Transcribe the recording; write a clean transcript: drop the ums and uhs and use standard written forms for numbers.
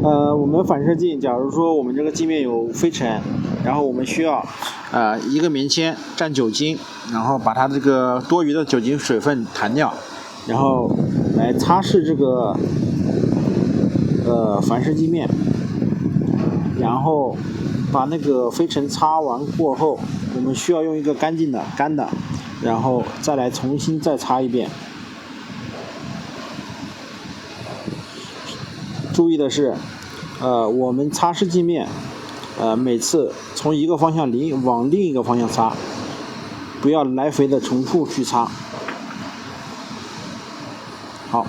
我们反射镜，假如说我们这个镜面有飞尘，然后我们需要一个棉签蘸酒精，然后把它这个多余的酒精水分弹掉，然后来擦拭这个反射镜面，然后把那个飞尘擦完过后，我们需要用一个干的，然后再来重新再擦一遍。注意的是，我们擦拭镜面，每次从一个方向往另一个方向擦，不要来回的重复去擦。好。